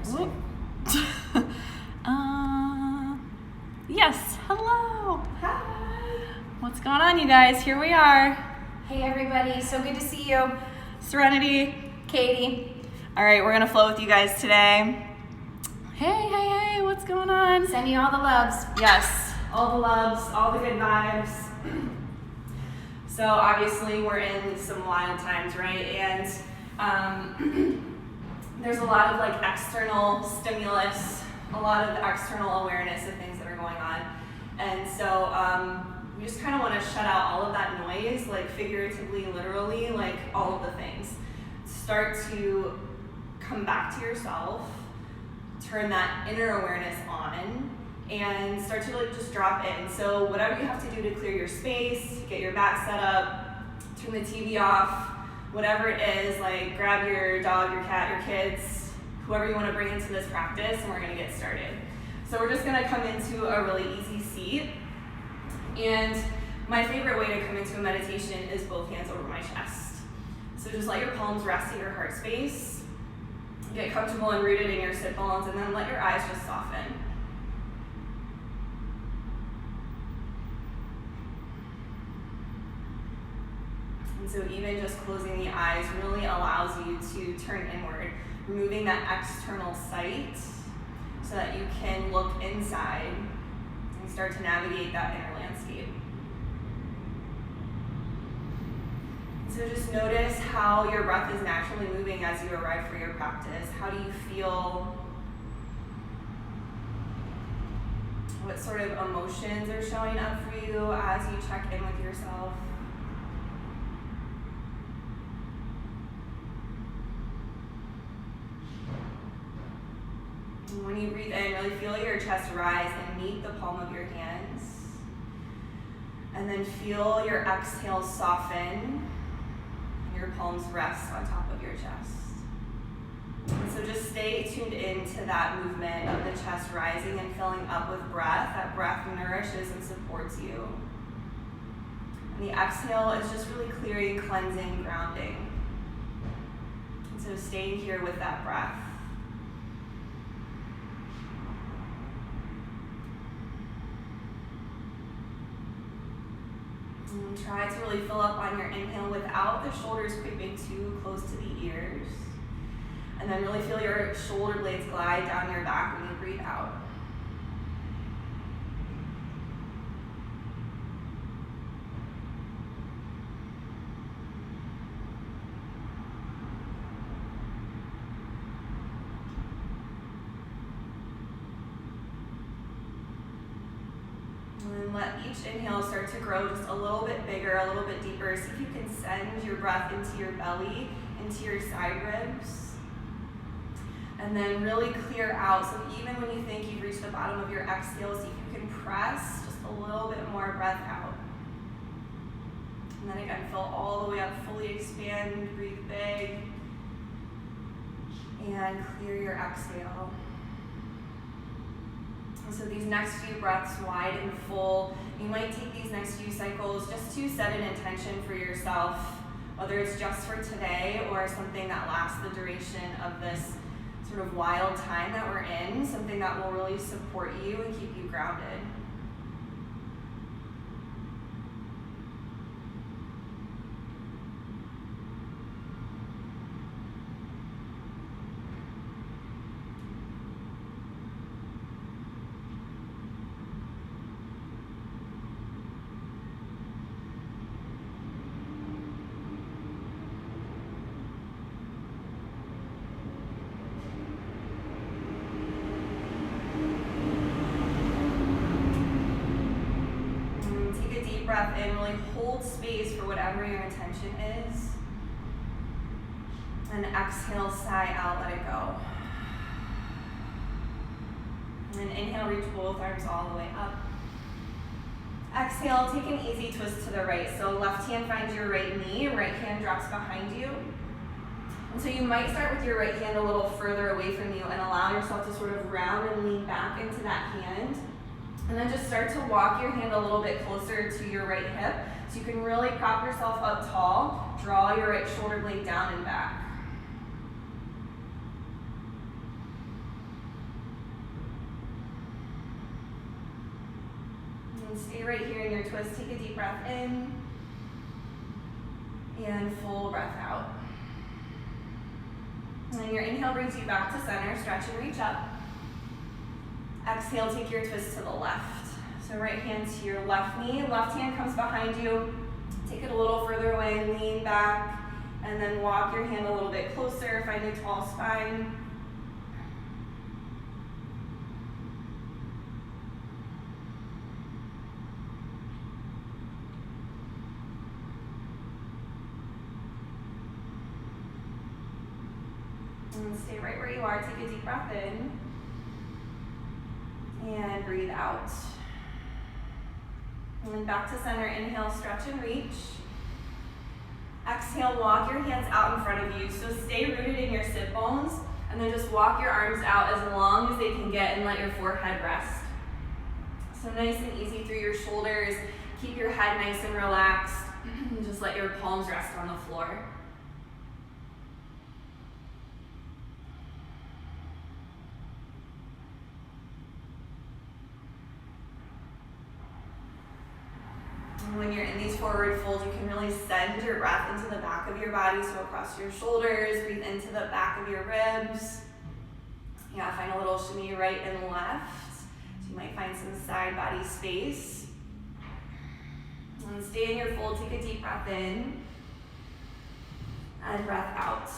practicing. Yes, hello. Hi. What's going on, you guys? Here we are. Hey, everybody. So good to see you. Serenity. Katie. All right, we're going to flow with you guys today. Hey, what's going on? Send you all the loves. Yes, all the loves, all the good vibes. So obviously we're in some wild times, right? And there's a lot of like external stimulus, a lot of external awareness of things that are going on. And so we just kind of want to shut out all of that noise, like figuratively, literally, like all of the things. Start to come back to yourself, turn that inner awareness on, and start to like just drop in. So whatever you have to do to clear your space, get your mat set up, turn the TV off, whatever it is, like grab your dog, your cat, your kids, whoever you want to bring into this practice, and we're going to get started. So we're just going to come into a really easy seat. And my favorite way to come into a meditation is both hands over my chest. So just let your palms rest in your heart space. Get comfortable and rooted in your sit bones, and then let your eyes just soften. And so even just closing the eyes really allows you to turn inward, removing that external sight so that you can look inside and start to navigate that inner landscape. So just notice how your breath is naturally moving as you arrive for your practice. How do you feel? What sort of emotions are showing up for you as you check in with yourself? And when you breathe in, really feel your chest rise and meet the palm of your hands. And then feel your exhale soften. Your palms rest on top of your chest. And so just stay tuned into that movement of the chest rising and filling up with breath. That breath nourishes and supports you. And the exhale is just really clearing, cleansing, grounding. And so staying here with that breath. And try to really fill up on your inhale without the shoulders creeping too close to the ears. And then really feel your shoulder blades glide down your back when you breathe out. And let each inhale start to grow just a little bit bigger, a little bit deeper. See if you can send your breath into your belly, into your side ribs. And then really clear out. So even when you think you've reached the bottom of your exhale, see if you can press just a little bit more breath out. And then again, fill all the way up, fully expand, breathe big. And clear your exhale. And so these next few breaths, wide and full, you might take these next few cycles just to set an intention for yourself, whether it's just for today or something that lasts the duration of this sort of wild time that we're in, something that will really support you and keep you grounded. Breath in, really hold space for whatever your intention is. And exhale, sigh out, let it go. And then inhale, reach both arms all the way up. Exhale, take an easy twist to the right. So left hand finds your right knee, right hand drops behind you. And so you might start with your right hand a little further away from you and allow yourself to sort of round and lean back into that hand. And then just start to walk your hand a little bit closer to your right hip so you can really prop yourself up tall. Draw your right shoulder blade down and back. And stay right here in your twist. Take a deep breath in. And full breath out. And then your inhale brings you back to center. Stretch and reach up. Exhale, take your twist to the left. So right hand to your left knee. Left hand comes behind you. Take it a little further away. Lean back. And then walk your hand a little bit closer. Find a tall spine. And stay right where you are. Take a deep breath in. And breathe out. And then back to center. Inhale, stretch and reach. Exhale, walk your hands out in front of you. So stay rooted in your sit bones. And then just walk your arms out as long as they can get and let your forehead rest. So nice and easy through your shoulders. Keep your head nice and relaxed. And just let your palms rest on the floor. When you're in these forward folds, you can really send your breath into the back of your body, so across your shoulders, breathe into the back of your ribs. Yeah, find a little shimmy right and left. So you might find some side body space. And stay in your fold, take a deep breath in. And breath out.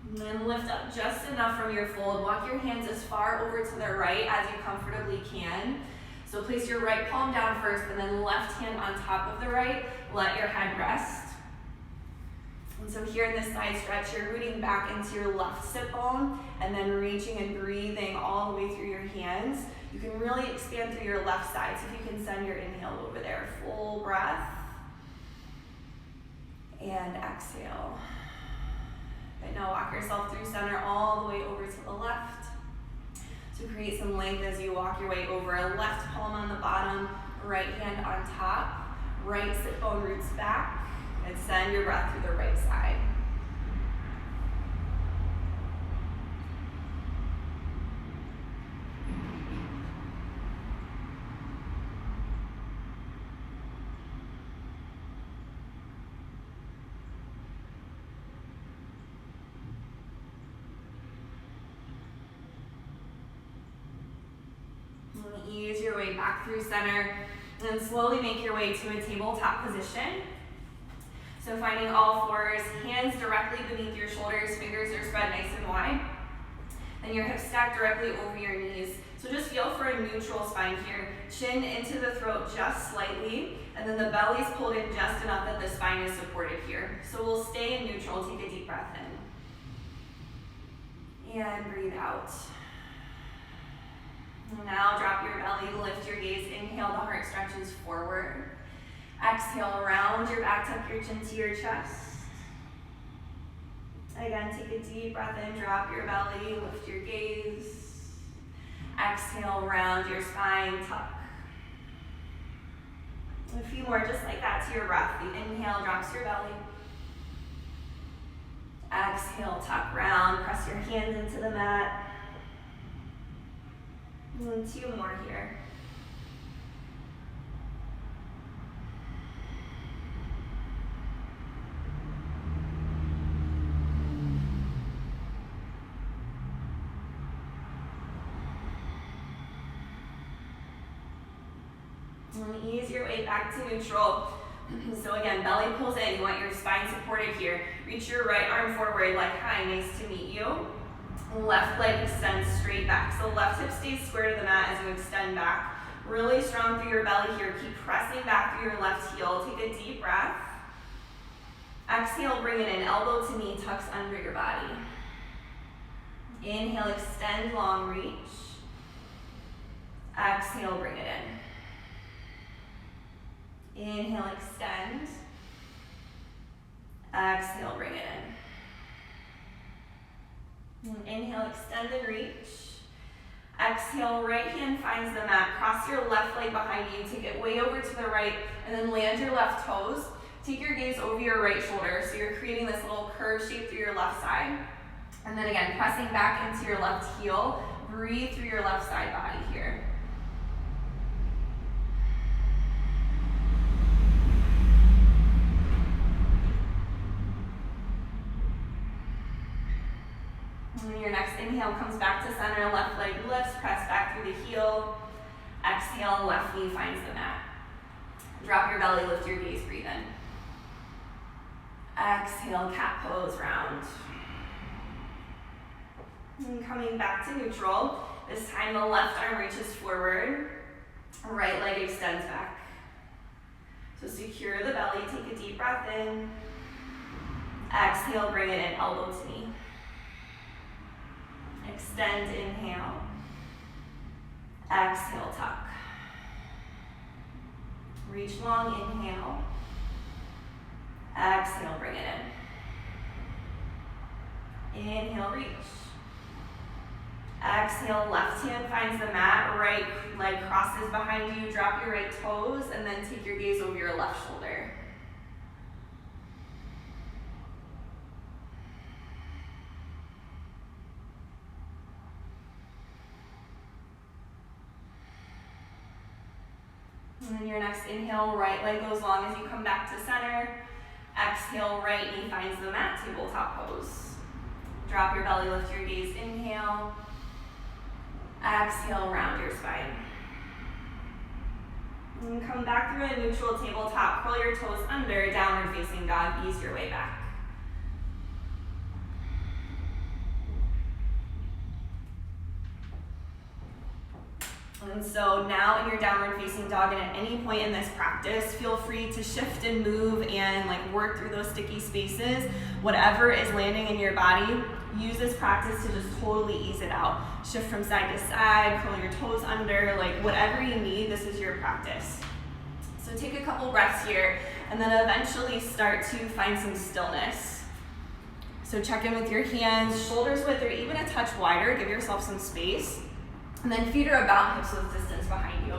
And then lift up just enough from your fold. Walk your hands as far over to the right as you comfortably can. So place your right palm down first and then left hand on top of the right. Let your head rest. And so here in this side stretch, you're rooting back into your left sit bone and then reaching and breathing all the way through your hands. You can really expand through your left side. So if you can send your inhale over there. Full breath. And exhale. But now walk yourself through center all the way over to the left. So create some length as you walk your way over. Left palm on the bottom, right hand on top. Right sit bone roots back. And send your breath through the right side. Ease your way back through center and then slowly make your way to a tabletop position. So finding all fours, hands directly beneath your shoulders, fingers are spread nice and wide. Then your hips stacked directly over your knees. So just feel for a neutral spine here. Chin into the throat just slightly, and then the belly's pulled in just enough that the spine is supported here. So we'll stay in neutral, take a deep breath in. And breathe out. Now drop your belly, lift your gaze, inhale, the heart stretches forward. Exhale, round your back, tuck your chin to your chest. Again, take a deep breath in, drop your belly, lift your gaze. Exhale, round your spine, tuck. A few more just like that to your breath. The inhale drops your belly. Exhale, tuck, round, press your hands into the mat. And 2 more here. And ease your way back to neutral. So again, belly pulls in. You want your spine supported here. Reach your right arm forward like, hi, nice to meet you. Left leg extends straight back. So left hip stays square to the mat as you extend back. Really strong through your belly here. Keep pressing back through your left heel. Take a deep breath. Exhale, bring it in. Elbow to knee tucks under your body. Inhale, extend, long reach. Exhale, bring it in. Inhale, extend. Exhale, bring it in. Inhale, extend and reach. Exhale, right hand finds the mat. Cross your left leg behind you. Take it way over to the right and then land your left toes. Take your gaze over your right shoulder. So you're creating this little curve shape through your left side. And then again, pressing back into your left heel. Breathe through your left side body here. And then your next inhale comes back to center, left leg lifts, press back through the heel. Exhale, left knee finds the mat. Drop your belly, lift your gaze, breathe in. Exhale, cat pose, round. And coming back to neutral. This time the left arm reaches forward, right leg extends back. So secure the belly, take a deep breath in. Exhale, bring it in, elbow to knee. Extend, inhale. Exhale, tuck. Reach long, inhale. Exhale, bring it in. Inhale, reach. Exhale, left hand finds the mat, right leg crosses behind you, drop your right toes, and then take your gaze over your left shoulder. And then your next inhale, right leg goes long as you come back to center. Exhale, right knee finds the mat, tabletop pose. Drop your belly, lift your gaze, inhale. Exhale, round your spine. And come back through a neutral tabletop, curl your toes under, downward facing dog, ease your way back. And so now in your downward facing dog, and at any point in this practice, feel free to shift and move and work through those sticky spaces. Whatever is landing in your body, use this practice to just totally ease it out. Shift from side to side, curl your toes under, whatever you need, this is your practice. So take a couple breaths here, and then eventually start to find some stillness. So check in with your hands, shoulders width or even a touch wider, give yourself some space. And then feet are about hips width distance behind you.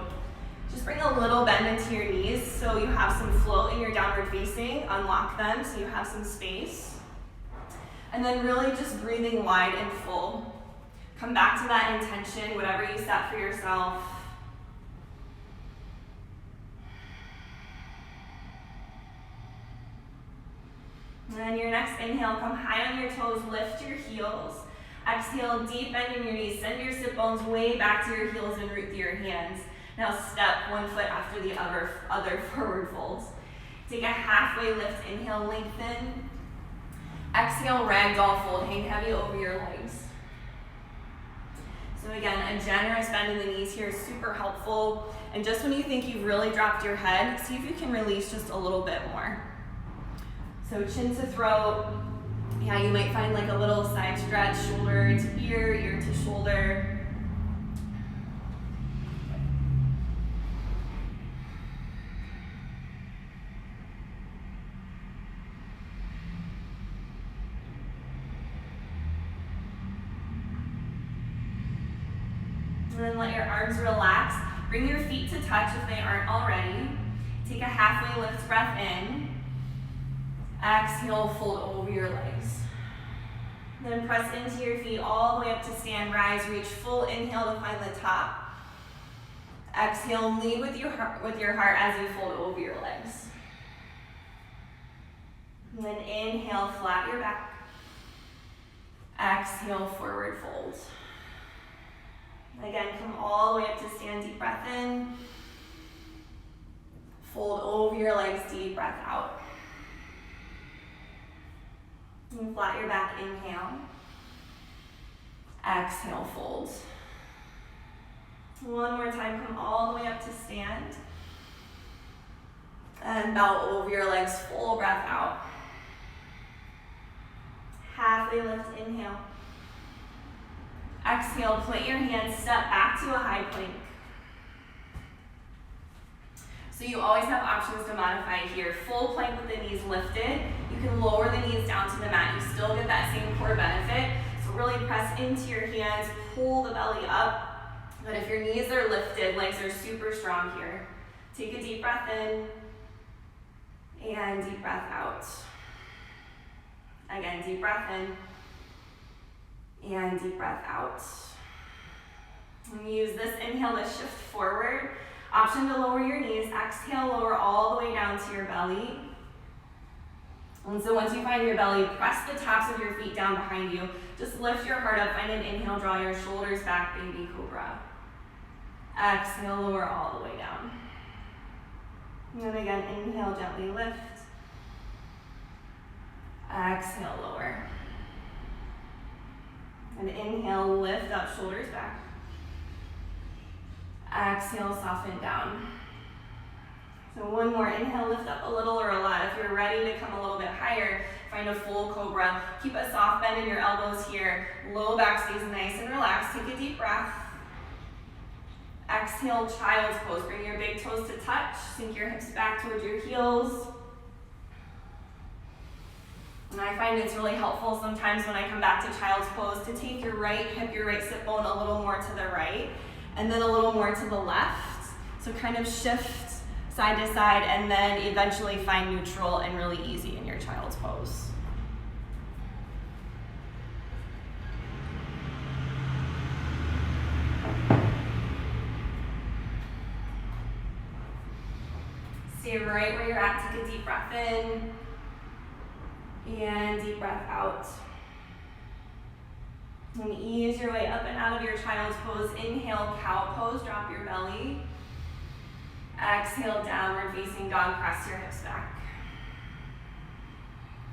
Just bring a little bend into your knees so you have some flow in your downward facing. Unlock them so you have some space. And then really just breathing wide and full. Come back to that intention, whatever you set for yourself. And then your next inhale, come high on your toes, lift your heels. Exhale, deep bend in your knees. Send your sit bones way back to your heels and root through your hands. Now step one foot after the other forward folds. Take a halfway lift, inhale, lengthen. Exhale, ragdoll fold, hang heavy over your legs. So again, a generous bend in the knees here is super helpful. And just when you think you've really dropped your head, see if you can release just a little bit more. So chin to throat. Yeah, you might find a little side stretch, shoulder to ear, ear to shoulder. And then let your arms relax. Bring your feet to touch if they aren't already. Take a halfway lift breath in. Exhale, fold over your legs. Then press into your feet all the way up to stand, rise, reach full inhale to find the top. Exhale, lead with your heart as you fold over your legs. And then inhale, flat your back. Exhale, forward fold. Again, come all the way up to stand, deep breath in. Fold over your legs, deep breath out. And flat your back, inhale. Exhale, fold. One more time, come all the way up to stand. And bow over your legs, full breath out. Halfway lift, inhale. Exhale, plant your hands, step back to a high plank. So you always have options to modify here. Full plank with the knees lifted. You can lower the knees down to the mat. You still get that same core benefit. So really press into your hands, pull the belly up. But if your knees are lifted, legs are super strong here. Take a deep breath in and deep breath out. Again, deep breath in and deep breath out. And use this inhale to shift forward. Option to lower your knees. Exhale, lower all the way down to your belly. And so once you find your belly, press the tops of your feet down behind you. Just lift your heart up. Find an inhale, draw your shoulders back, baby cobra. Exhale, lower all the way down. And then again, inhale, gently lift. Exhale, lower. And inhale, lift up, shoulders back. Exhale, soften down. So one more, inhale, lift up a little or a lot. If you're ready to come a little bit higher, find a full cobra. Keep a soft bend in your elbows here. Low back stays nice and relaxed. Take a deep breath. Exhale, child's pose. Bring your big toes to touch. Sink your hips back towards your heels. And I find it's really helpful sometimes when I come back to child's pose to take your right hip, your right sit bone a little more to the right, and then a little more to the left. So kind of shift side to side, and then eventually find neutral and really easy in your child's pose. Stay right where you're at. Take a deep breath in and deep breath out. And ease your way up and out of your child's pose. Inhale, cow pose, drop your belly. Exhale, downward facing dog, press your hips back.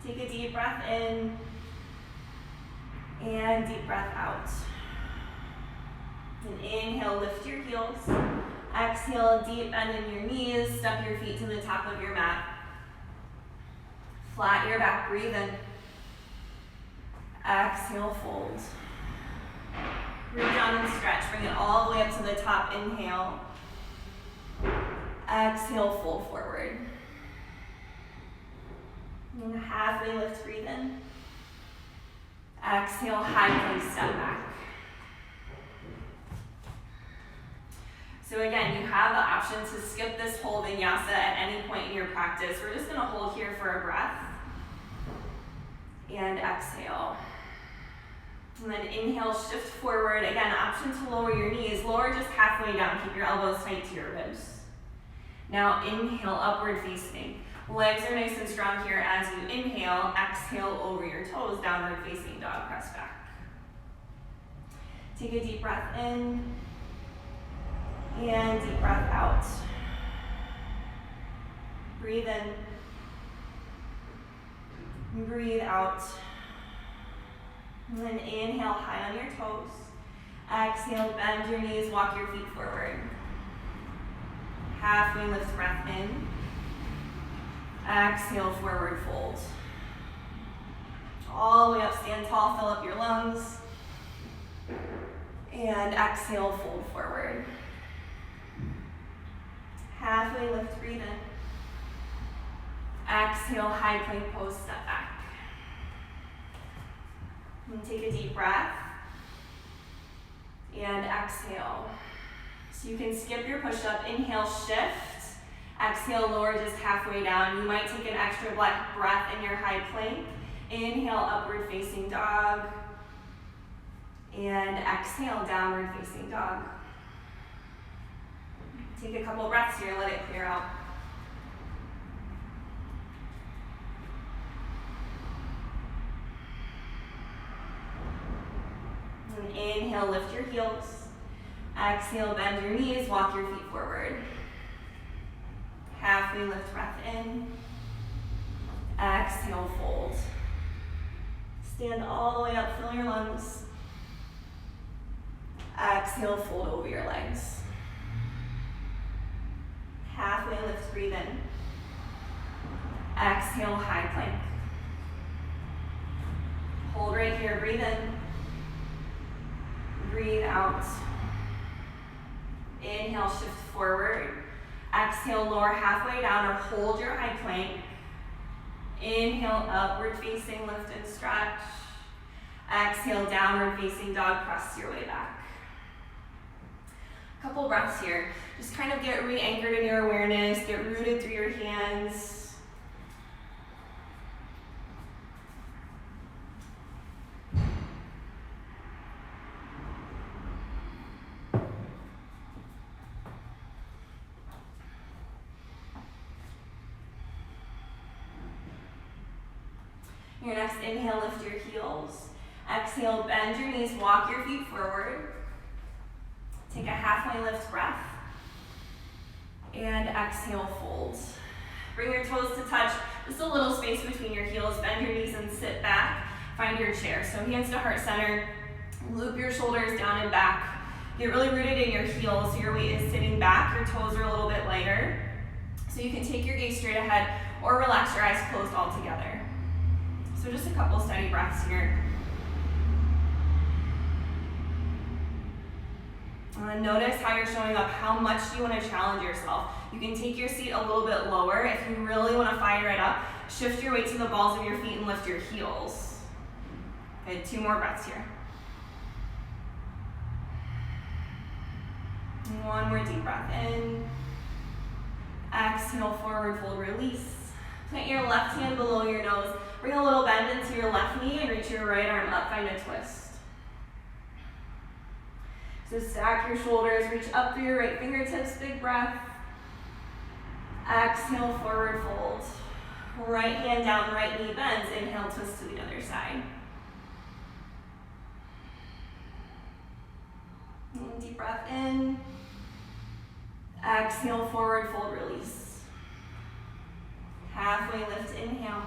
Take a deep breath in and deep breath out. And inhale, lift your heels. Exhale, deep bend in your knees. Step your feet to the top of your mat. Flat your back, breathe in. Exhale, fold. Breathe down and stretch. Bring it all the way up to the top. Inhale. Exhale, fold forward. And halfway lift, breathe in. Exhale, high plank, step back. So again, you have the option to skip this whole vinyasa at any point in your practice. We're just gonna hold here for a breath. And exhale. And then inhale, shift forward. Again, option to lower your knees. Lower just halfway down. Keep your elbows tight to your ribs. Now inhale, upward facing. Legs are nice and strong here as you inhale. Exhale over your toes, downward facing dog, press back. Take a deep breath in and deep breath out. Breathe in. Breathe out. And then inhale, high on your toes. Exhale, bend your knees, walk your feet forward. Halfway lift, breath in. Exhale, forward fold. All the way up, stand tall, fill up your lungs. And exhale, fold forward. Halfway lift, breathe in. Exhale, high plank pose, step back. And take a deep breath. And exhale. So you can skip your push-up. Inhale, shift. Exhale, lower just halfway down. You might take an extra breath in your high plank. Inhale, upward facing dog. And exhale, downward facing dog. Take a couple breaths here, let it clear out. And inhale, lift your heels. Exhale, bend your knees, walk your feet forward. Halfway lift, breath in. Exhale, fold. Stand all the way up, fill your lungs. Exhale, fold over your legs. Halfway lift, breathe in. Exhale, high plank. Hold right here, breathe in. Breathe out. Inhale, shift forward. Exhale, lower halfway down or hold your high plank. Inhale, upward facing, lift and stretch. Exhale, downward facing dog, press your way back. Couple breaths here. Just kind of get re-anchored in your awareness, get rooted through your hands. Your next inhale, lift your heels. Exhale, bend your knees, walk your feet forward. Take a halfway lift breath. And exhale, fold. Bring your toes to touch, just a little space between your heels. Bend your knees and sit back. Find your chair. So hands to heart center. Loop your shoulders down and back. Get really rooted in your heels so your weight is sitting back. Your toes are a little bit lighter. So you can take your gaze straight ahead or relax your eyes closed altogether. So just a couple steady breaths here. And notice how you're showing up. How much do you want to challenge yourself? You can take your seat a little bit lower. If you really want to fire it up, shift your weight to the balls of your feet and lift your heels. Good, 2 more breaths here. And 1 more deep breath in. Exhale, forward fold, release. Plant your left hand below your nose. Bring a little bend into your left knee and reach your right arm up, find a twist. So stack your shoulders, reach up through your right fingertips, big breath. Exhale, forward fold. Right hand down, right knee bends. Inhale, twist to the other side. And deep breath in. Exhale, forward fold, release. Halfway lift, inhale.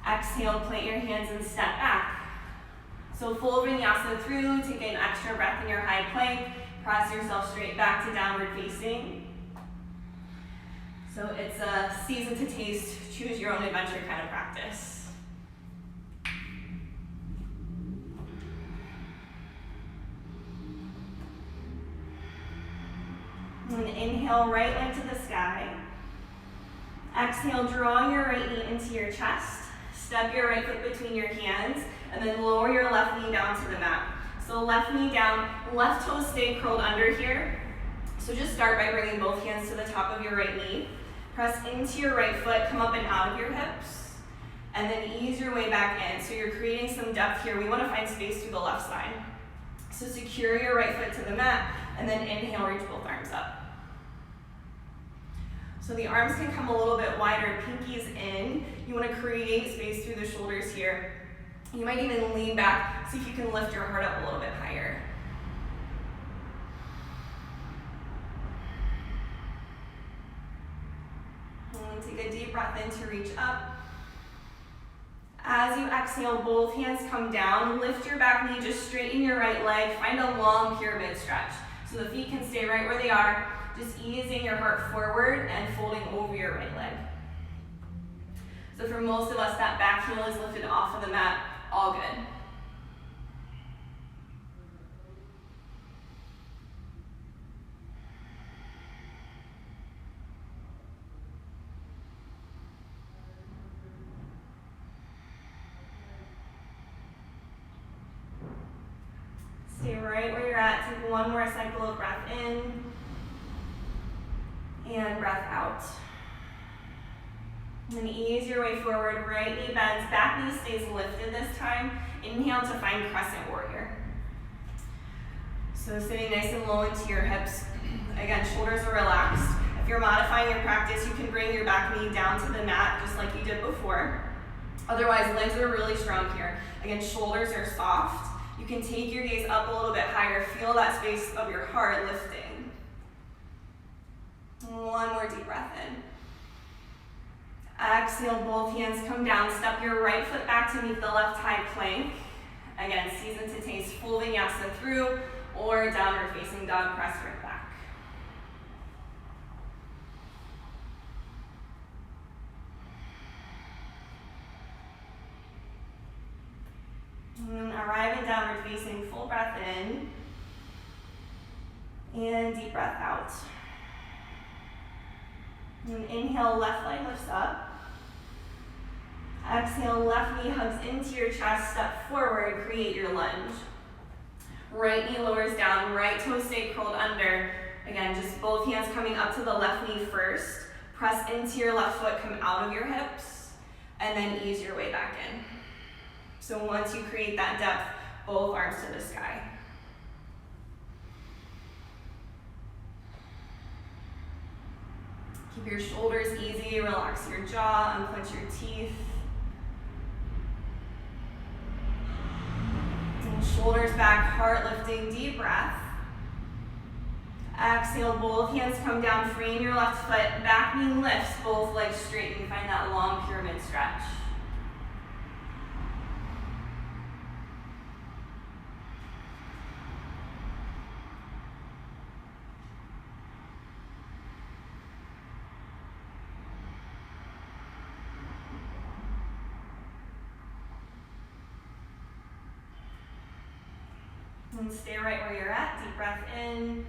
Exhale, plant your hands and step back. So full vinyasa through, take an extra breath in your high plank, press yourself straight back to downward facing. So it's a season to taste, choose your own adventure kind of practice. And inhale, right leg to the sky. Exhale, draw your right knee into your chest. Step your right foot between your hands, and then lower your left knee down to the mat. So left knee down, left toes stay curled under here. So just start by bringing both hands to the top of your right knee. Press into your right foot, come up and out of your hips, and then ease your way back in. So you're creating some depth here. We want to find space through the left side. So secure your right foot to the mat, and then inhale, reach both arms up. So the arms can come a little bit wider, pinkies in. You want to create space through the shoulders here. You might even lean back, see if you can lift your heart up a little bit higher. And take a deep breath in to reach up. As you exhale, both hands come down. Lift your back knee, just straighten your right leg. Find a long pyramid stretch. So the feet can stay right where they are. Just easing your heart forward and folding over your right leg. So for most of us, that back heel is lifted off of the mat. All good. Stay right where you're at. Take 1 more cycle of breath in and breath out. And then ease your way forward. Right knee bends, back knee stays lifted this time. Inhale to find crescent warrior. So sitting nice and low into your hips. Again, shoulders are relaxed. If you're modifying your practice, you can bring your back knee down to the mat just like you did before. Otherwise, legs are really strong here. Again, shoulders are soft. You can take your gaze up a little bit higher. Feel that space of your heart lifting. 1 more deep breath in. Exhale, both hands come down. Step your right foot back to meet the left high plank. Again, season to taste, full vinyasa through or downward facing dog, press right back. And arrive in downward facing, full breath in and deep breath out. And inhale, left leg lifts up. Exhale, left knee hugs into your chest, step forward, create your lunge. Right knee lowers down, right toes stay curled under. Again, just both hands coming up to the left knee first. Press into your left foot, come out of your hips, and then ease your way back in. So once you create that depth, both arms to the sky. Keep your shoulders easy, relax your jaw, unclench your teeth. Shoulders back, heart lifting, deep breath. Exhale, both hands come down, frame your left foot, back knee lifts, both legs straighten, find that long pyramid stretch. And stay right where you're at, deep breath in.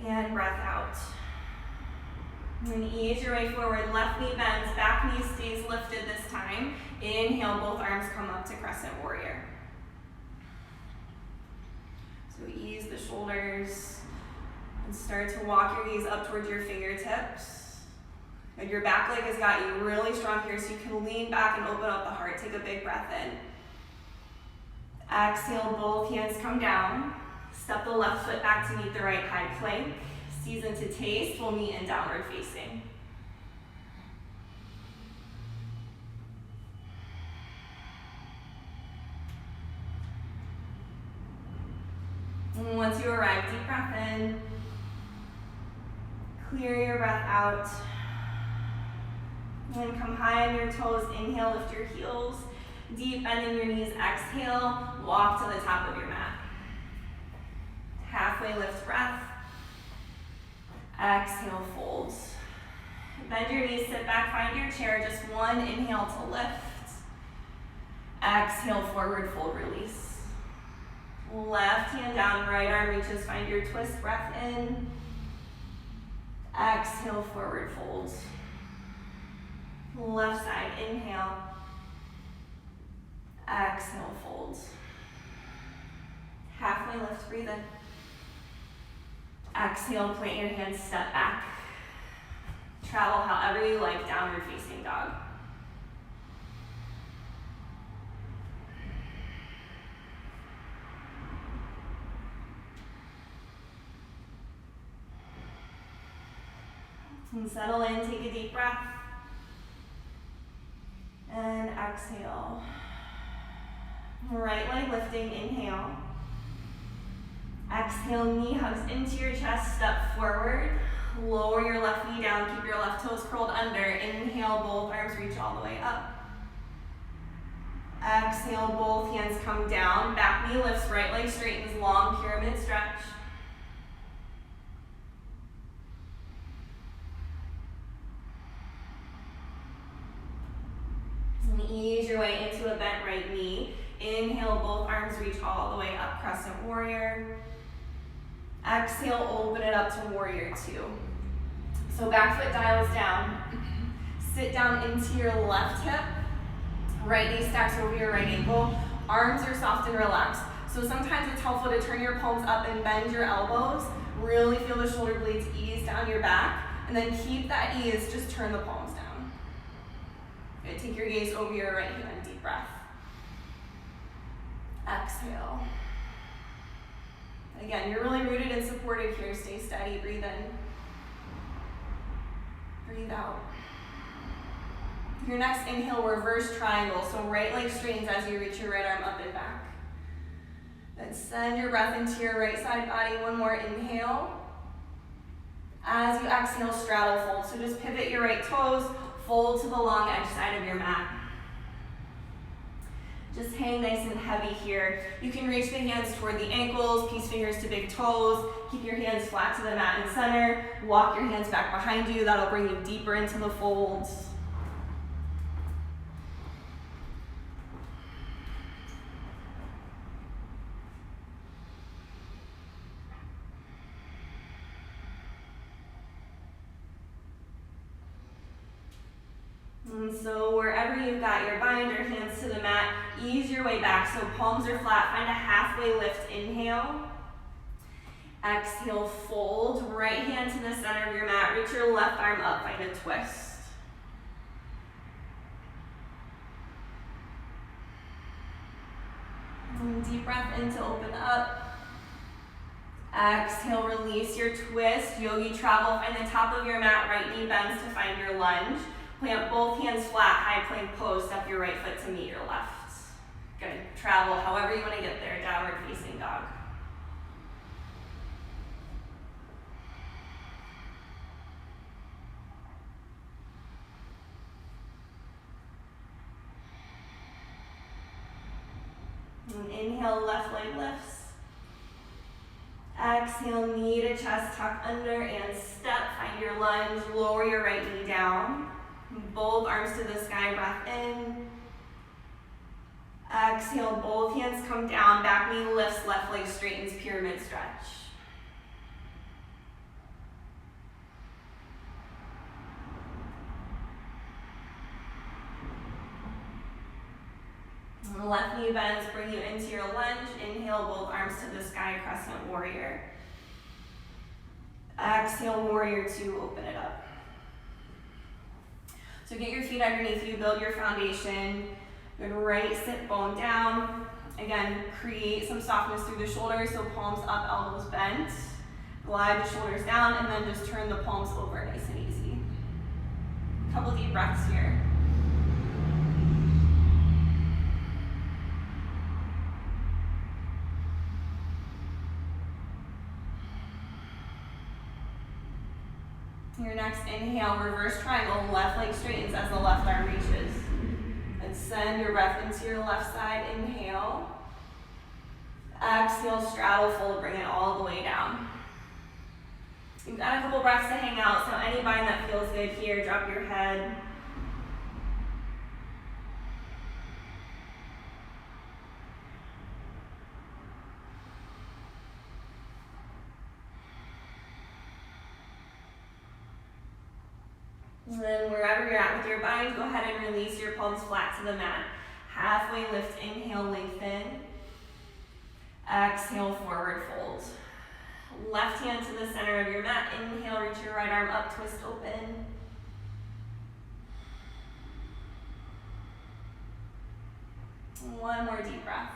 And breath out. And ease your way forward. Left knee bends, back knee stays lifted this time. Inhale, both arms come up to crescent warrior. So ease the shoulders and start to walk your knees up towards your fingertips. And your back leg has got you really strong here, so you can lean back and open up the heart. Take a big breath in. Exhale, both hands come down. Step the left foot back to meet the right high plank. Season to taste, we'll meet in downward facing. And once you arrive, deep breath in. Clear your breath out. And come high on your toes. Inhale, lift your heels. Deep bend in your knees. Exhale, walk to the top of your mat. Halfway lift breath. Exhale, fold. Bend your knees, sit back, find your chair. Just one inhale to lift. Exhale, forward fold, release. Left hand down, right arm reaches, find your twist, breath in. Exhale, forward fold. Left side, inhale. Exhale, fold. Halfway lift, breathe in. Exhale, plant your hands, step back. Travel however you like, downward facing dog. And settle in, take a deep breath. And exhale. Right leg lifting, inhale. Exhale, knee hugs into your chest, step forward. Lower your left knee down, keep your left toes curled under. Inhale, both arms reach all the way up. Exhale, both hands come down. Back knee lifts, right leg straightens, long pyramid stretch. And ease your way into a bent right knee. Inhale, both arms reach all the way up, crescent warrior. Exhale, open it up to warrior two. So back foot dials down. Sit down into your left hip. Right knee stacks over your right ankle. Arms are soft and relaxed. So sometimes it's helpful to turn your palms up and bend your elbows. Really feel the shoulder blades ease down your back. And then keep that ease, just turn the palms down. Good, take your gaze over your right hand, deep breath. Exhale. Again, you're really rooted and supported here. Stay steady, breathe in. Breathe out. Your next inhale, reverse triangle. So right leg straightens as you reach your right arm up and back. Then send your breath into your right side body. One more inhale. As you exhale, straddle fold. So just pivot your right toes, fold to the long edge side of your mat. Just hang nice and heavy here. You can reach the hands toward the ankles, peace fingers to big toes. Keep your hands flat to the mat and center. Walk your hands back behind you. That'll bring you deeper into the folds. And so wherever you've got your bind or hands to the mat, ease your way back. So palms are flat, find a halfway lift, inhale. Exhale, fold, right hand to the center of your mat, reach your left arm up, find a twist. And deep breath in to open up. Exhale, release your twist, yogi travel, find the top of your mat, right knee bends to find your lunge. Plant both hands flat, high plank pose, step your right foot to meet your left. Good. travel however you want to get there, downward facing dog. And inhale, left leg lifts. Exhale, knee to chest, tuck under and step. Find your lunge, lower your right knee down. Both arms to the sky, breath in. Exhale, both hands come down, back knee lifts, left leg straightens, pyramid stretch. Left knee bends, bring you into your lunge. Inhale, both arms to the sky, crescent warrior. Exhale, warrior two, open it up. So get your feet underneath you, build your foundation. Good right sit bone down. Again, create some softness through the shoulders, so palms up, elbows bent. Glide the shoulders down, and then just turn the palms over, nice and easy. Couple deep breaths here. Your next inhale, reverse triangle, left leg straightens as the left arm reaches. And send your breath into your left side, inhale. Exhale, straddle fold, bring it all the way down. You've got a couple breaths to hang out, so any bind that feels good here, drop your head. And then wherever you're at with your bind, go ahead and release your palms flat to the mat. Halfway lift, inhale, lengthen. Exhale, forward fold. Left hand to the center of your mat. Inhale, reach your right arm up, twist open. One more deep breath.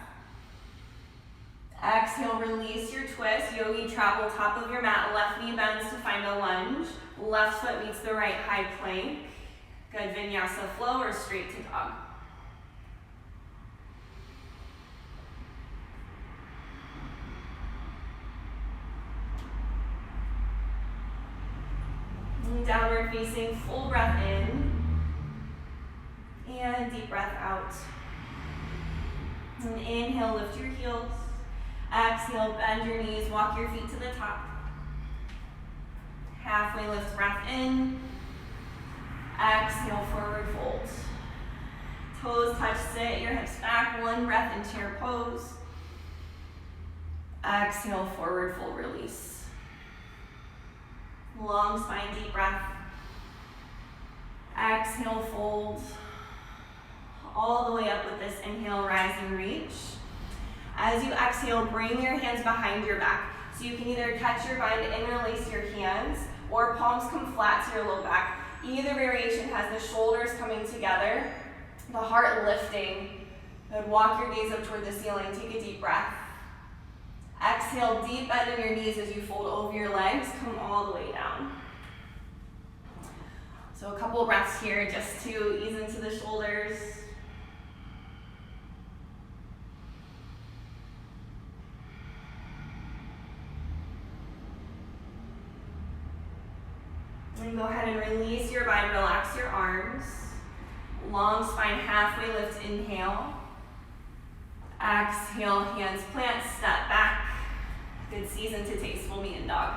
Exhale, release your twist. Yogi travel, top of your mat. Left knee bends to find a lunge. Left foot meets the right, high plank. Good, vinyasa flow or straight to dog. And downward facing, full breath in. And deep breath out. And inhale, lift your heels. Exhale, bend your knees, walk your feet to the top. Halfway lift, breath in. Exhale, forward fold. Toes touch, sit your hips back, one breath into your pose. Exhale, forward fold, release. Long spine, deep breath. Exhale, fold. All the way up with this inhale, rise and reach. As you exhale, bring your hands behind your back. So you can either catch your bind, interlace your hands, or palms come flat to your low back. Either variation has the shoulders coming together, the heart lifting. Then walk your gaze up toward the ceiling, take a deep breath. Exhale, deep bend in your knees as you fold over your legs, come all the way down. So a couple breaths here just to ease into the shoulders. And go ahead and release your bind, relax your arms. Long spine, halfway lift, inhale. Exhale, hands plant, step back. Good season to tasteful meat and dog.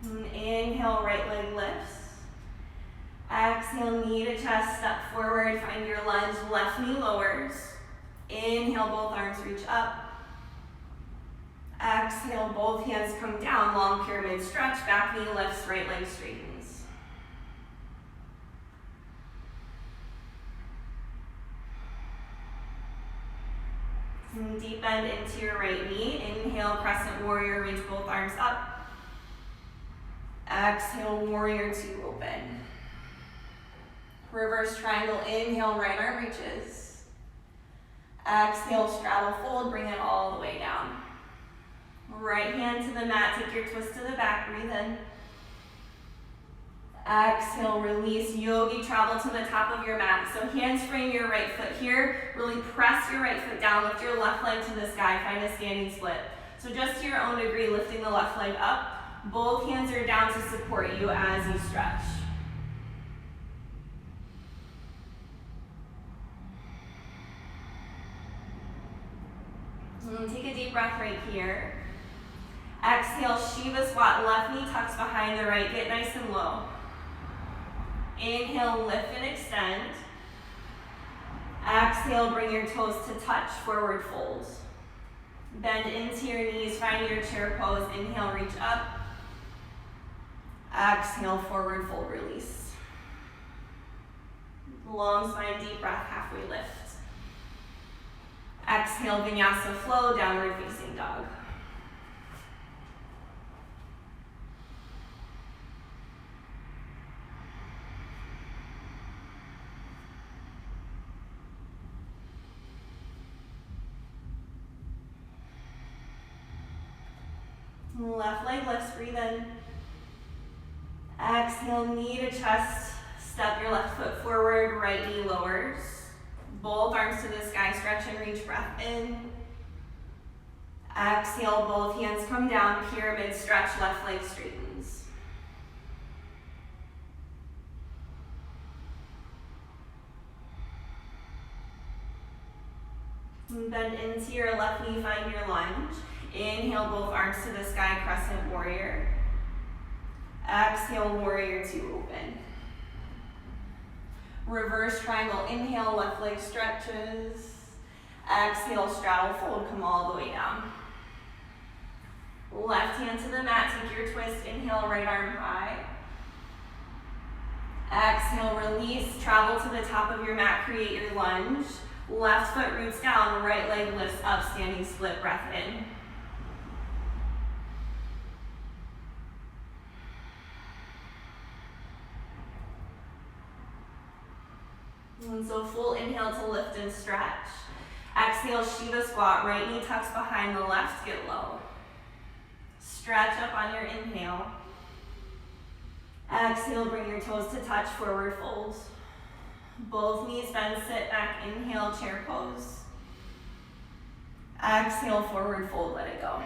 And inhale, right leg lifts. Exhale, knee to chest, step forward, find your lunge, left knee lowers. Inhale, both arms reach up. Exhale, both hands come down, long pyramid stretch, back knee lifts, right leg straightens. And deep bend into your right knee. Inhale, crescent warrior, reach both arms up. Exhale, warrior two, open. Reverse triangle, inhale, right arm reaches. Exhale, straddle fold, bring it all the way down. Right hand to the mat, take your twist to the back, breathe in. Exhale, release, yogi travel to the top of your mat. So hands frame your right foot here, really press your right foot down, lift your left leg to the sky, find a standing split. So just to your own degree, lifting the left leg up, both hands are down to support you as you stretch. And take a deep breath right here. Exhale, Shiva squat, left knee tucks behind the right, get nice and low. Inhale, lift and extend. Exhale, bring your toes to touch, forward fold. Bend into your knees, find your chair pose. Inhale, reach up. Exhale, forward fold, release. Long spine, deep breath, halfway lift. Exhale, vinyasa flow, downward facing dog. Left leg lifts, breathe in. Exhale, knee to chest, step your left foot forward, right knee lowers. Both arms to the sky, stretch and reach, breath in. Exhale, both hands come down, pyramid stretch, left leg straightens. Bend into your left knee, find your lunge. Inhale, both arms to the sky, crescent warrior. Exhale, warrior two, open. Reverse triangle, inhale, left leg stretches. Exhale, straddle fold, come all the way down. Left hand to the mat, take your twist, inhale, right arm high. Exhale, release, travel to the top of your mat, create your lunge. Left foot roots down, right leg lifts up, standing split, breath in. And so full inhale to lift and stretch. Exhale, Shiva squat, right knee tucks behind the left, get low. Stretch up on your inhale. Exhale, bring your toes to touch, forward fold. Both knees bend, sit back, inhale, chair pose. Exhale, forward fold, let it go.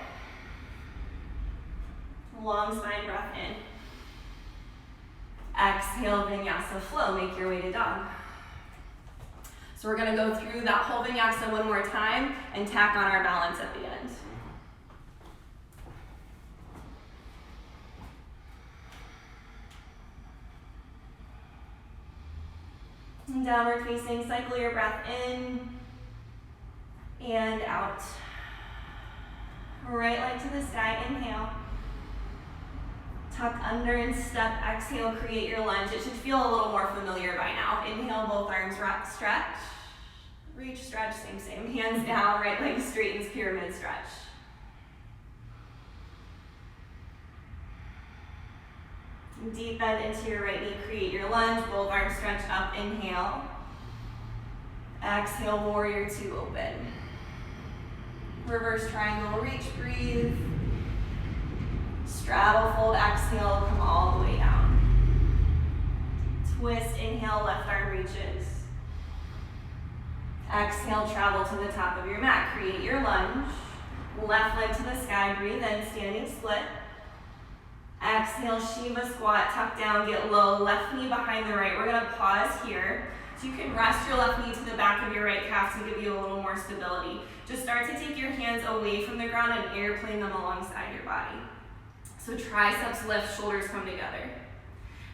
Long spine breath in. Exhale, vinyasa flow, make your way to dog. So we're gonna go through that whole vinyasa one more time and tack on our balance at the end. And downward facing, cycle your breath in and out. Right leg to the sky, inhale. Tuck under and step, exhale, create your lunge. It should feel a little more familiar by now. Inhale, both arms stretch. Reach, stretch, same. Hands down, right leg straightens, pyramid stretch. Deep bend into your right knee, create your lunge. Both arms stretch up, inhale. Exhale, warrior two, open. Reverse triangle, reach, breathe. Straddle, fold, exhale, come all the way down. Twist, inhale, left arm reaches. Exhale, travel to the top of your mat, create your lunge. Left leg to the sky, breathe in, standing split. Exhale, Shiva squat, tuck down, get low, left knee behind the right. We're gonna pause here. So you can rest your left knee to the back of your right calf to give you a little more stability. Just start to take your hands away from the ground and airplane them alongside your body. So triceps lift, shoulders come together.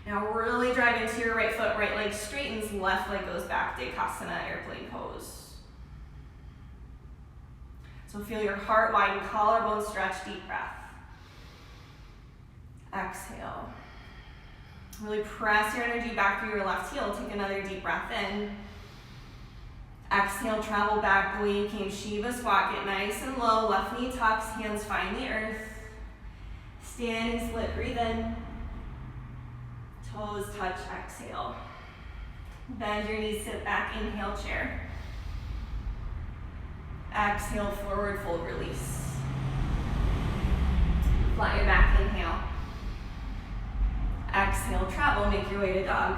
Now really drive into your right foot, right leg straightens, left leg goes back, Dekasana, airplane pose. So feel your heart widen, collarbone stretch, deep breath. Exhale. Really press your energy back through your left heel. Take another deep breath in. Exhale, travel back the way you came. Shiva squat, get nice and low. Left knee tucks, hands find the earth. Standing split, breathe in. Toes touch, exhale. Bend your knees, sit back, inhale, chair. Exhale, forward fold, release. Flat your back, inhale. Exhale, travel, make your way to dog.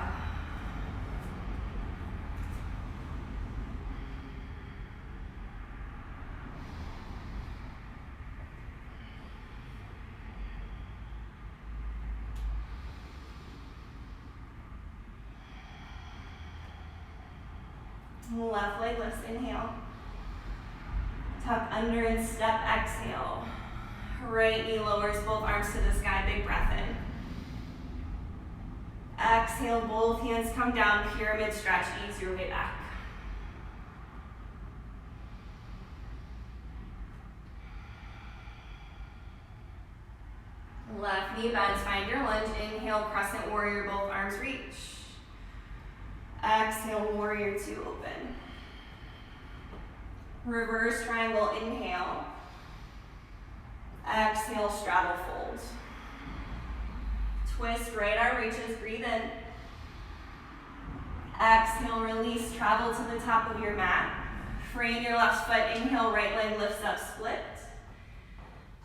Left leg lifts, inhale. Tuck under and step, exhale. Right knee lowers, both arms to the sky, big breath in. Exhale, both hands come down, pyramid stretch, ease your way back. Left knee bends, find your lunge. Inhale, crescent warrior, both arms reach. Exhale, warrior two, open. Reverse triangle, inhale. Exhale, straddle fold. Twist, right arm reaches, breathe in. Exhale, release, travel to the top of your mat. Frame your left foot, inhale, right leg lifts up, split.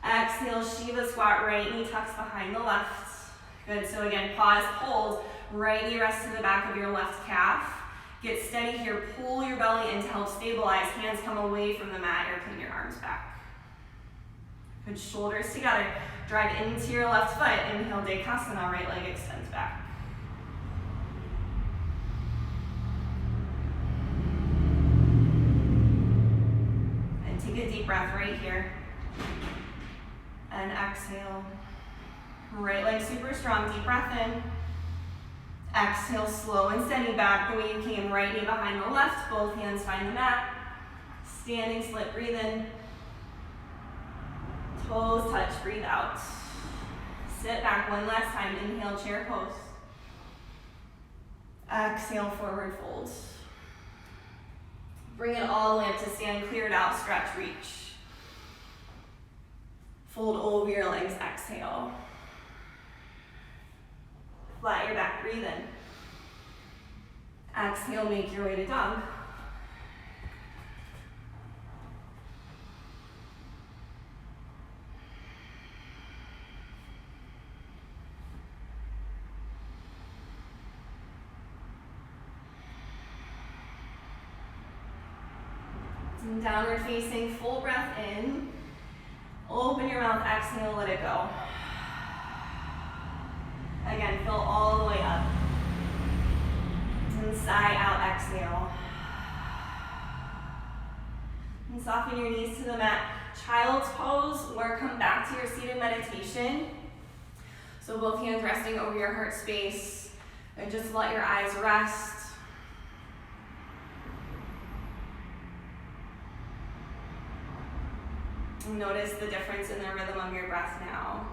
Exhale, Shiva squat, right knee tucks behind the left. Good, so again, pause, hold. Right knee rests to the back of your left calf. Get steady here, pull your belly in to help stabilize. Hands come away from the mat, airplane your arms back. Good, shoulders together. Drive into your left foot. Inhale, Dekasana, right leg extends back. And take a deep breath right here. And exhale. Right leg super strong, deep breath in. Exhale, slow and steady back the way you came. Right knee behind the left, both hands find the mat. Standing split, breathe in. Toes touch, breathe out. Sit back one last time, inhale, chair pose. Exhale, forward fold. Bring it all the way up to stand, clear it out, stretch, reach. Fold over your legs, exhale. Flat your back, breathe in. Exhale, make your way to dog. And downward facing, full breath in. Open your mouth, exhale, let it go. Again, fill all the way up. And sigh out, exhale. And soften your knees to the mat. Child's pose, or come back to your seated meditation. So both hands resting over your heart space. And just let your eyes rest. And notice the difference in the rhythm of your breath now.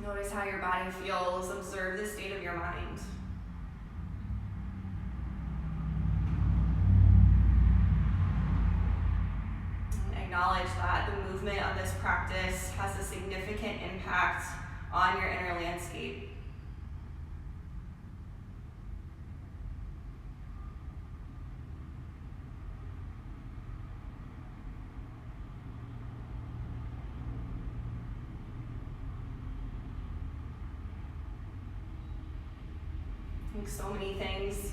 Notice how your body feels. Observe the state of your mind. And acknowledge that the movement of this practice has a significant impact on your inner landscape. So many things,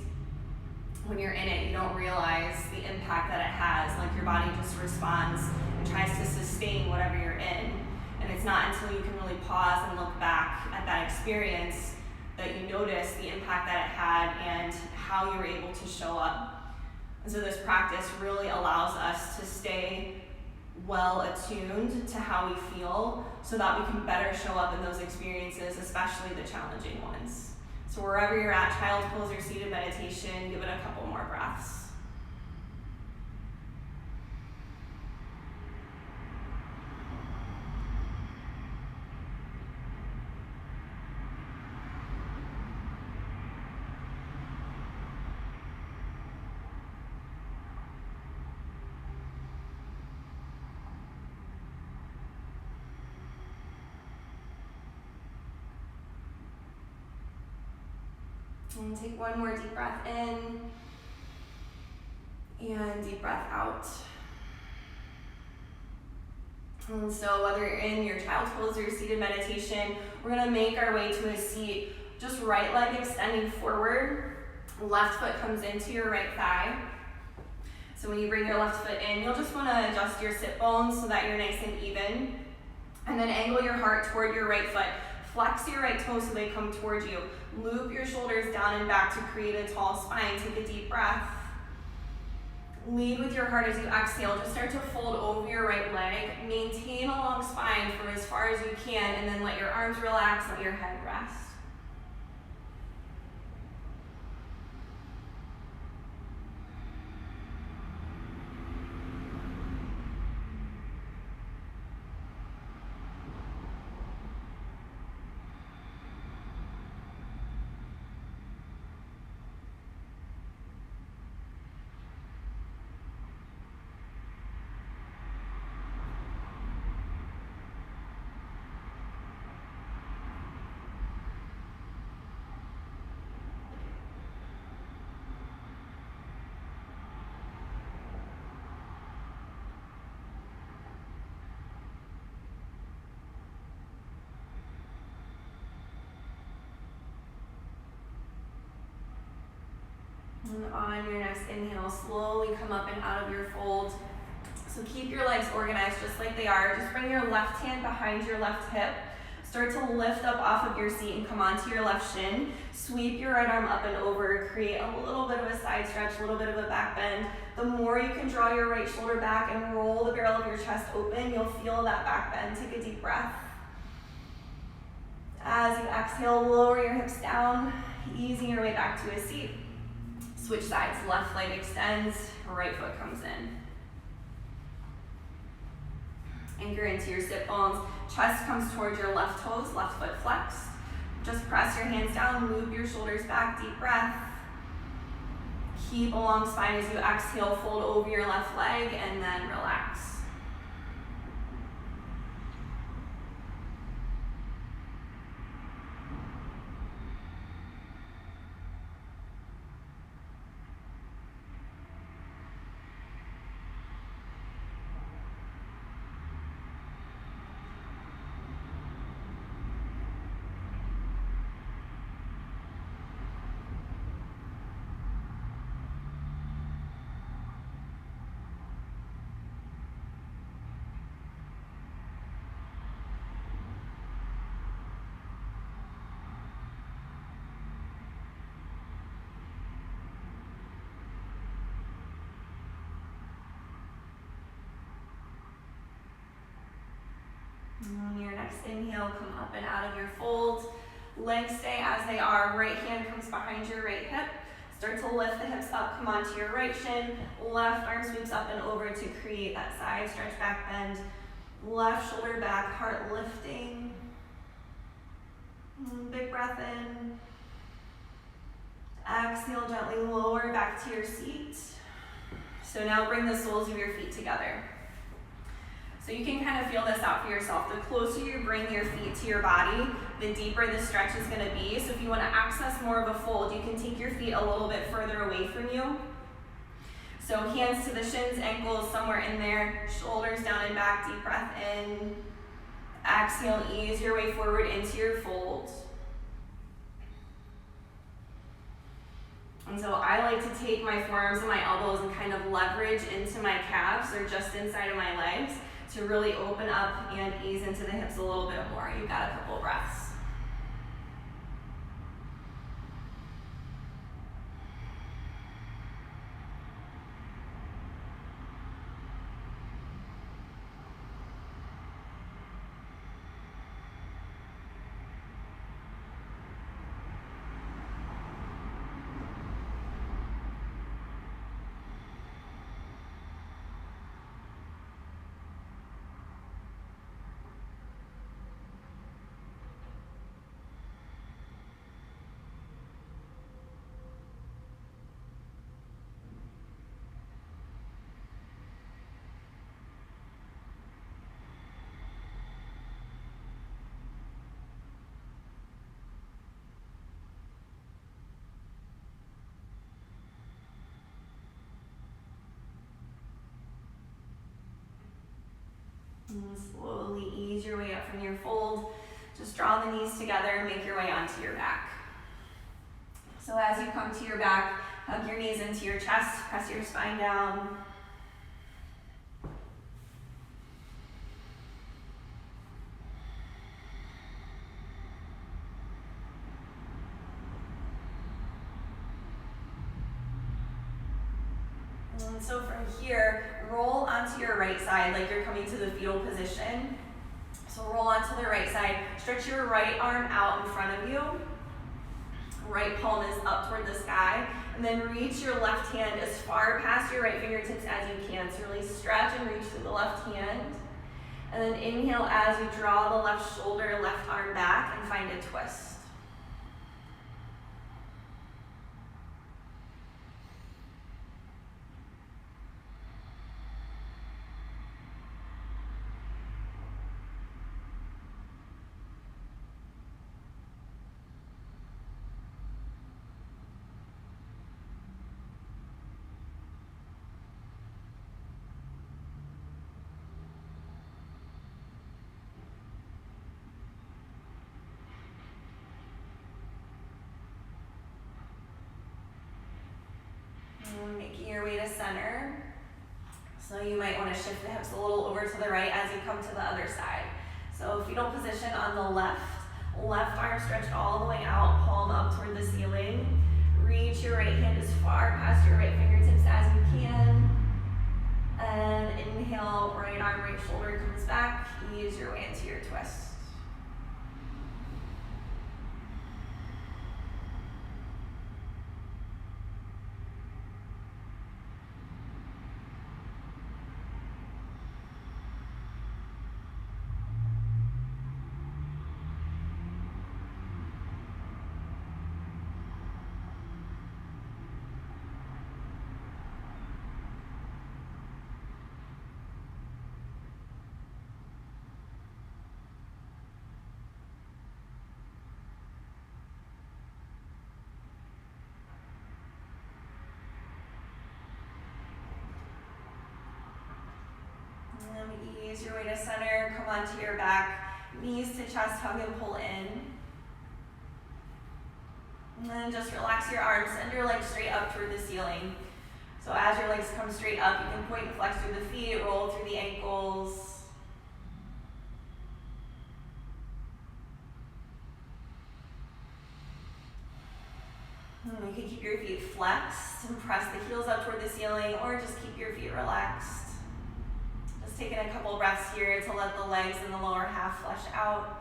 when you're in it, you don't realize the impact that it has. Like your body just responds and tries to sustain whatever you're in. And it's not until you can really pause and look back at that experience that you notice the impact that it had and how you were able to show up. And so this practice really allows us to stay well attuned to how we feel so that we can better show up in those experiences, especially the challenging ones. So wherever you're at, child's pose or seated meditation, give it a couple more breaths. And take one more deep breath in and deep breath out. And so whether you're in your child's pose or seated meditation, we're gonna make our way to a seat. Just right leg extending forward, left foot comes into your right thigh. So when you bring your left foot in, you'll just wanna adjust your sit bones so that you're nice and even. And then angle your heart toward your right foot. Flex your right toes so they come towards you. Loop your shoulders down and back to create a tall spine. Take a deep breath. Lead with your heart as you exhale. Just start to fold over your right leg. Maintain a long spine for as far as you can, and then let your arms relax, let your head rest. And on your next inhale, slowly come up and out of your fold. So keep your legs organized just like they are. Just bring your left hand behind your left hip. Start to lift up off of your seat and come onto your left shin. Sweep your right arm up and over. Create a little bit of a side stretch, a little bit of a back bend. The more you can draw your right shoulder back and roll the barrel of your chest open, you'll feel that back bend. Take a deep breath. As you exhale, lower your hips down, easing your way back to a seat. Switch sides, left leg extends, right foot comes in. Anchor into your sit bones, chest comes towards your left toes, left foot flexed. Just press your hands down, loop your shoulders back, deep breath. Keep a long spine as you exhale, fold over your left leg, and then relax. On your next inhale, come up and out of your fold. Legs stay as they are. Right hand comes behind your right hip. Start to lift the hips up, come onto your right shin. Left arm sweeps up and over to create that side stretch, back bend. Left shoulder back, heart lifting. Big breath in. Exhale, gently lower back to your seat. So now bring the soles of your feet together. So you can kind of feel this out for yourself. The closer you bring your feet to your body, the deeper the stretch is gonna be. So if you wanna access more of a fold, you can take your feet a little bit further away from you. So hands to the shins, ankles somewhere in there, shoulders down and back, deep breath in. Exhale, ease your way forward into your fold. And so I like to take my forearms and my elbows and kind of leverage into my calves or just inside of my legs to really open up and ease into the hips a little bit more. You've got a couple breaths. And slowly ease your way up from your fold. Just draw the knees together and make your way onto your back. So as you come to your back, hug your knees into your chest, press your spine down. And so from here, roll onto your right side like you're coming to the fetal position. So roll onto the right side, stretch your right arm out in front of you. Right palm is up toward the sky, and then reach your left hand as far past your right fingertips as you can. So really stretch and reach through the left hand. And then inhale as you draw the left shoulder, left arm back and find a twist. Making your way to center. So you might want to shift the hips a little over to the right as you come to the other side. So fetal position on the left. Left arm stretched all the way out, palm up toward the ceiling. Reach your right hand as far past your right fingertips as you can. And inhale, right arm, right shoulder comes back. Ease your way into your twist. And then ease your way to center, come onto your back, knees to chest, hug and pull in. And then just relax your arms, send your legs straight up toward the ceiling. So as your legs come straight up, you can point and flex through the feet, roll through the ankles. And you can keep your feet flexed and press the heels up toward the ceiling, or just keep your feet relaxed. Just taking a couple breaths here to let the legs in the lower half flesh out.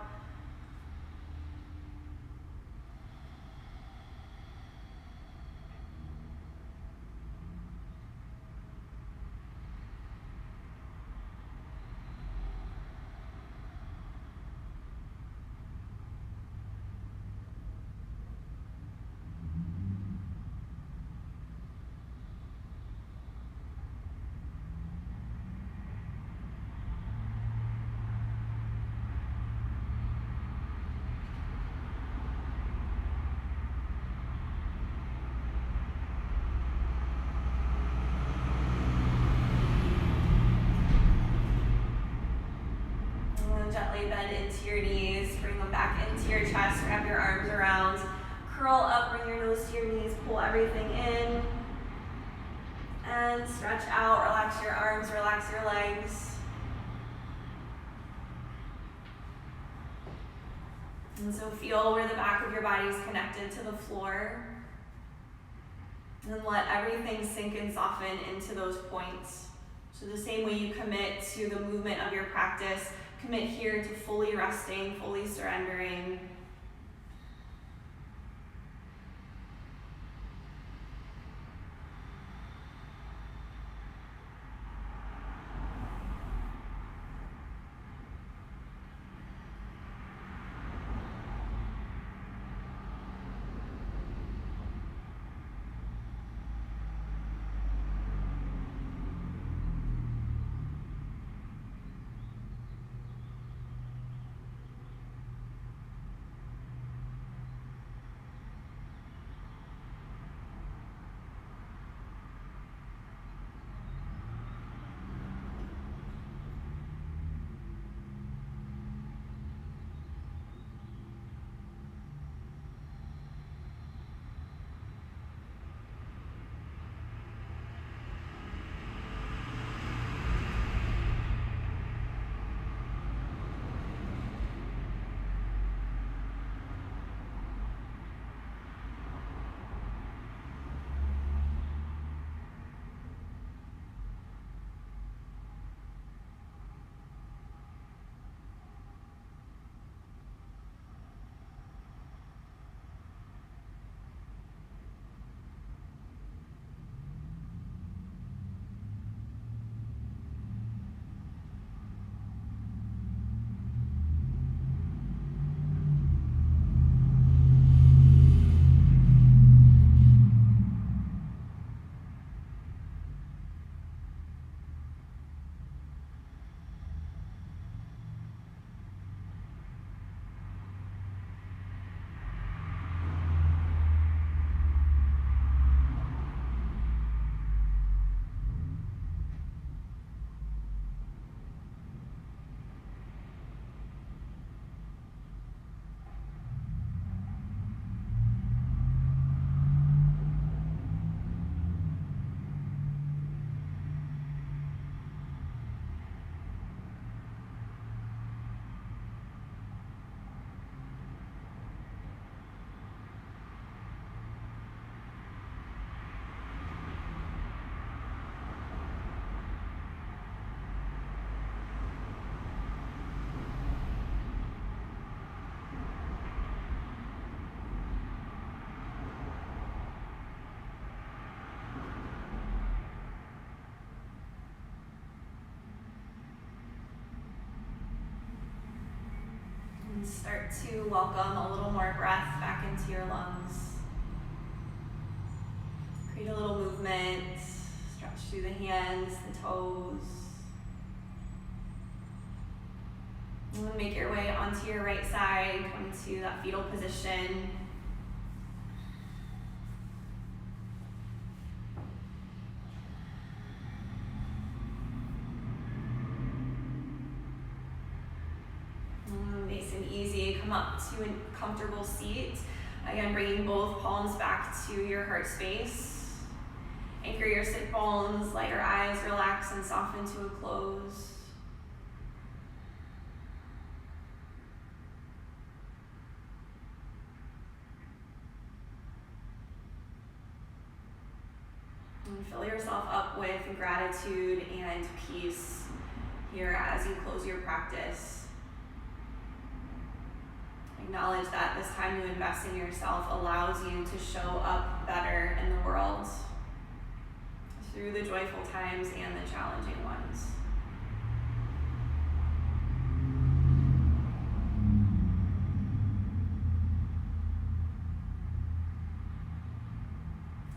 Gently bend into your knees, bring them back into your chest, wrap your arms around, curl up, bring your nose to your knees, pull everything in, and stretch out, relax your arms, relax your legs. And so feel where the back of your body is connected to the floor, and then let everything sink and soften into those points. So the same way you commit to the movement of your practice, commit here to fully resting, fully surrendering. And start to welcome a little more breath back into your lungs. Create a little movement, stretch through the hands, the toes. And then make your way onto your right side, come to that fetal position. Nice and easy, come up to a comfortable seat. Again, bringing both palms back to your heart space. Anchor your sit bones, let your eyes relax and soften to a close. And fill yourself up with gratitude and peace here as you close your practice. Acknowledge that this time you invest in yourself allows you to show up better in the world through the joyful times and the challenging ones.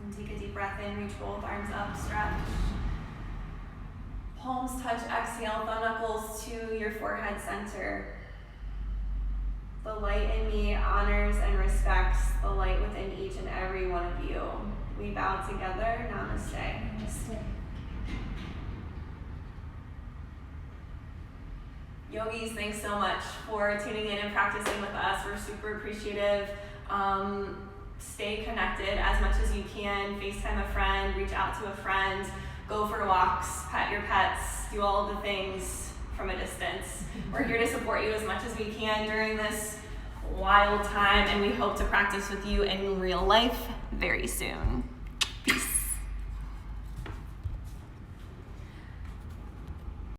And take a deep breath in, reach both arms up, stretch. Palms touch, exhale, thumb knuckles to your forehead center. The light in me honors and respects the light within each and every one of you. We bow together. Namaste. Namaste. Yogis, thanks so much for tuning in and practicing with us. We're super appreciative. Stay connected as much as you can. FaceTime a friend, reach out to a friend, go for walks, pet your pets, do all of the things from a distance. We're here to support you as much as we can during this wild time, and we hope to practice with you in real life very soon.